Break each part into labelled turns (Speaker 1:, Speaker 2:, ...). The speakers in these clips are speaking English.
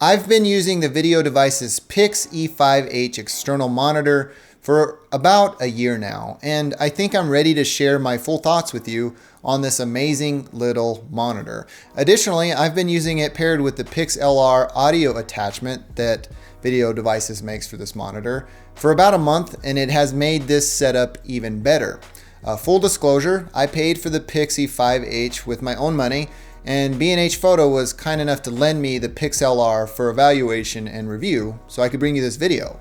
Speaker 1: I've been using the Video Devices PIX-E5H external monitor for about a year now, and I think I'm ready to share my full thoughts with you on this amazing little monitor. Additionally, I've been using it paired with the PIX-LR audio attachment that Video Devices makes for this monitor for about a month, and it has made this setup even better. Full disclosure, I paid for the PIX-E5H with my own money, and B&H Photo was kind enough to lend me the PIX-LR for evaluation and review so I could bring you this video.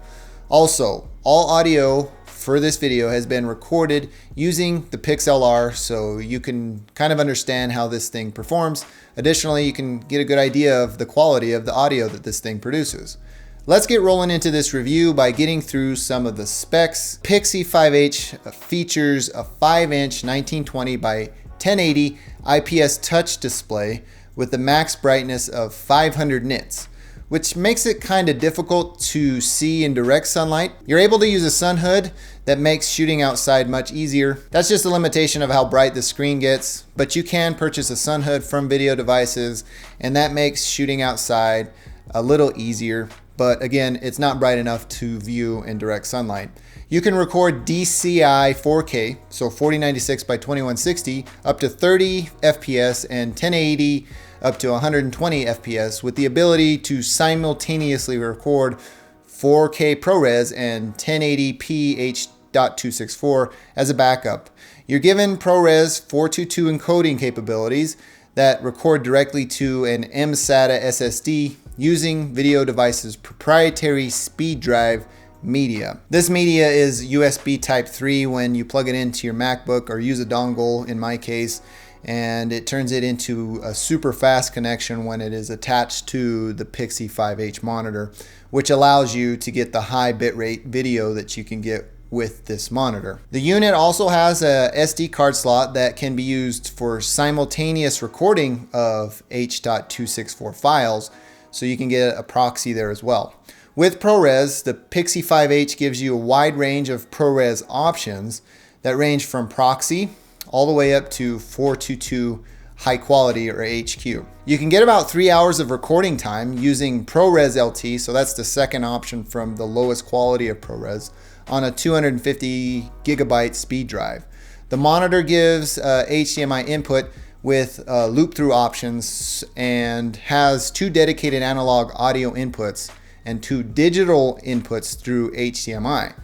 Speaker 1: Also, all audio for this video has been recorded using the PIX-LR so you can kind of understand how this thing performs. Additionally, you can get a good idea of the quality of the audio that this thing produces. Let's get rolling into this review by getting through some of the specs. PIX-E5H features a 5-inch 1920 by 1080 IPS touch display with the max brightness of 500 nits, which makes it kind of difficult to see in direct sunlight. You're able to use a sun hood that makes shooting outside much easier. That's just a limitation of how bright the screen gets, but you can purchase a sun hood from Video Devices, and that makes shooting outside a little easier. But again, it's not bright enough to view in direct sunlight. You can record DCI 4K, so 4096 by 2160, up to 30 FPS and 1080 up to 120 FPS with the ability to simultaneously record 4K ProRes and 1080p H.264 as a backup. You're given ProRes 422 encoding capabilities that record directly to an mSATA SSD using Video Devices' proprietary speed drive media. This media is USB Type 3 when you plug it into your MacBook or use a dongle in my case, and it turns it into a super fast connection when it is attached to the PIX-E5H monitor, which allows you to get the high bitrate video that you can get with this monitor. The unit also has a SD card slot that can be used for simultaneous recording of H.264 files, so you can get a proxy there as well. With ProRes, the PIX-E5H gives you a wide range of ProRes options that range from proxy all the way up to 422 high quality or HQ. You can get about 3 hours of recording time using ProRes LT, so that's the second option from the lowest quality of ProRes, on a 250 gigabyte speed drive. The monitor gives HDMI input with loop-through options and has 2 dedicated analog audio inputs and 2 digital inputs through HDMI.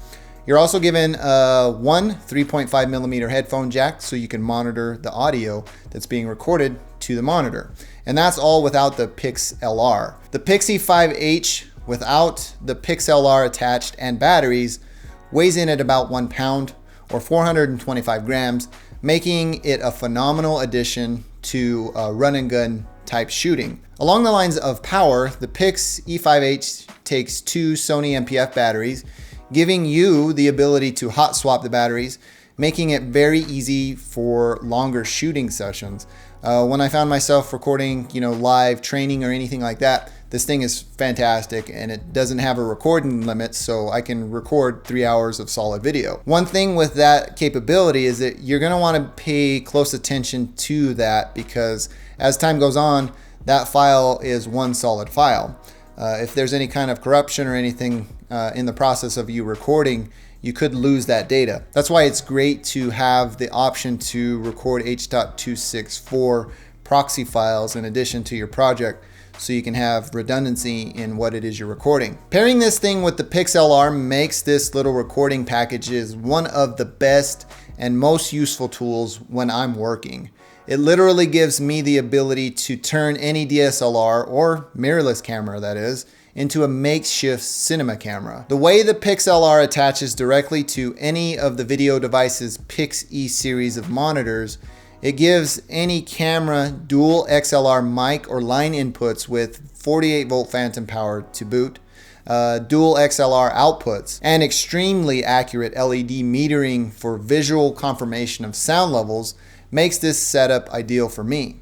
Speaker 1: You're also given one 3.5mm headphone jack so you can monitor the audio that's being recorded to the monitor. And that's all without the PIX-LR. The PIX-E5H without the PIX-LR attached and batteries weighs in at about 1 pound or 425 grams, making it a phenomenal addition to run and gun type shooting. Along the lines of power, the PIX-E5H takes 2 Sony MPF batteries, giving you the ability to hot swap the batteries, making it very easy for longer shooting sessions. When I found myself recording, live training or anything like that, this thing is fantastic, and it doesn't have a recording limit, so I can record 3 hours of solid video. One thing with that capability is that you're going to want to pay close attention to that, because as time goes on, that file is one solid file. If there's any kind of corruption or anything in the process of you recording, you could lose that data. That's why it's great to have the option to record H.264 proxy files in addition to your project, so you can have redundancy in what it is you're recording. Pairing this thing with the PIX-LR makes this little recording package one of the best and most useful tools when I'm working. It literally gives me the ability to turn any DSLR, or mirrorless camera that is, into a makeshift cinema camera. The way the PIX-LR attaches directly to any of the Video Devices PIX-E series of monitors, it gives any camera dual XLR mic or line inputs with 48 volt phantom power to boot, dual XLR outputs, and extremely accurate LED metering for visual confirmation of sound levels makes this setup ideal for me.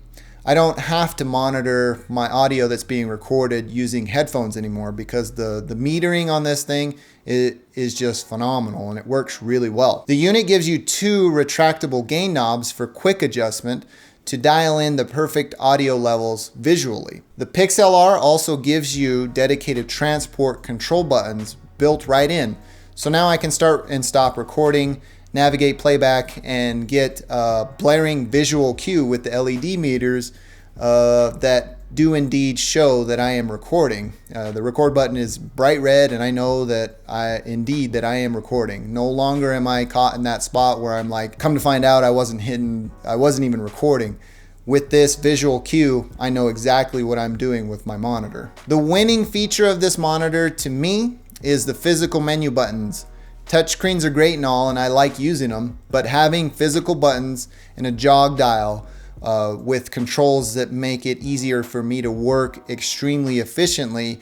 Speaker 1: I don't have to monitor my audio that's being recorded using headphones anymore, because the metering on this thing is just phenomenal, and it works really well. The unit gives you 2 retractable gain knobs for quick adjustment to dial in the perfect audio levels visually. The PIX-LR also gives you dedicated transport control buttons built right in. So now I can start and stop recording, navigate playback, and get a blaring visual cue with the LED meters that do indeed show that I am recording. The record button is bright red, and I know that I am recording. No longer am I caught in that spot where I'm like, come to find out I wasn't even recording. With this visual cue, I know exactly what I'm doing with my monitor. The winning feature of this monitor to me is the physical menu buttons. Touchscreens are great and all, and I like using them, but having physical buttons and a jog dial with controls that make it easier for me to work extremely efficiently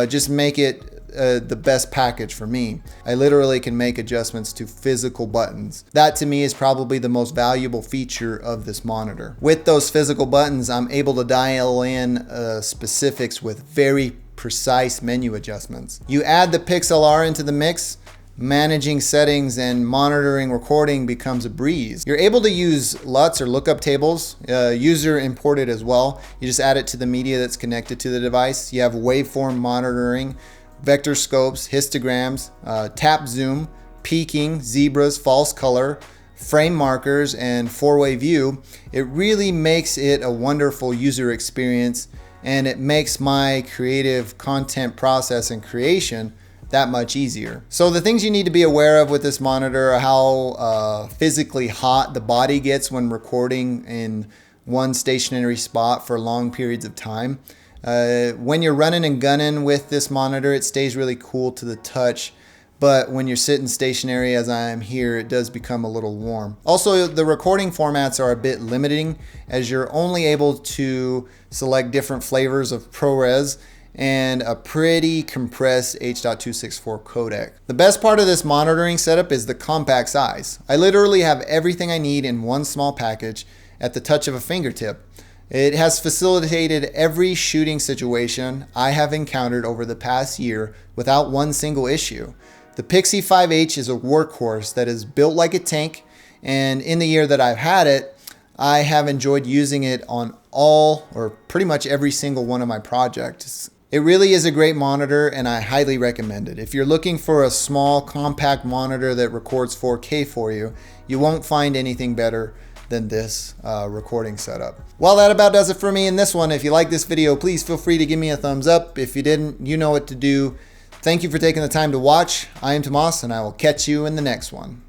Speaker 1: just make it the best package for me. I literally can make adjustments to physical buttons. That to me is probably the most valuable feature of this monitor. With those physical buttons, I'm able to dial in specifics with very precise menu adjustments. You add the PIX-LR into the mix, managing settings and monitoring recording becomes a breeze. You're able to use LUTs or lookup tables, user imported as well. You just add it to the media that's connected to the device. You have waveform monitoring, vector scopes, histograms, tap zoom, peaking, zebras, false color, frame markers, and four-way view. It really makes it a wonderful user experience, and it makes my creative content process and creation that much easier. So the things you need to be aware of with this monitor are how physically hot the body gets when recording in one stationary spot for long periods of time. When you're running and gunning with this monitor, it stays really cool to the touch, but when you're sitting stationary as I am here, it does become a little warm. Also, the recording formats are a bit limiting as you're only able to select different flavors of ProRes and a pretty compressed H.264 codec. The best part of this monitoring setup is the compact size. I literally have everything I need in one small package at the touch of a fingertip. It has facilitated every shooting situation I have encountered over the past year without one single issue. The PIX-E5H is a workhorse that is built like a tank, and in the year that I've had it, I have enjoyed using it on all or pretty much every single one of my projects. It really is a great monitor, and I highly recommend it. If you're looking for a small, compact monitor that records 4K for you, you won't find anything better than this recording setup. Well, that about does it for me in this one. If you like this video, please feel free to give me a thumbs up. If you didn't, you know what to do. Thank you for taking the time to watch. I am Tomas, and I will catch you in the next one.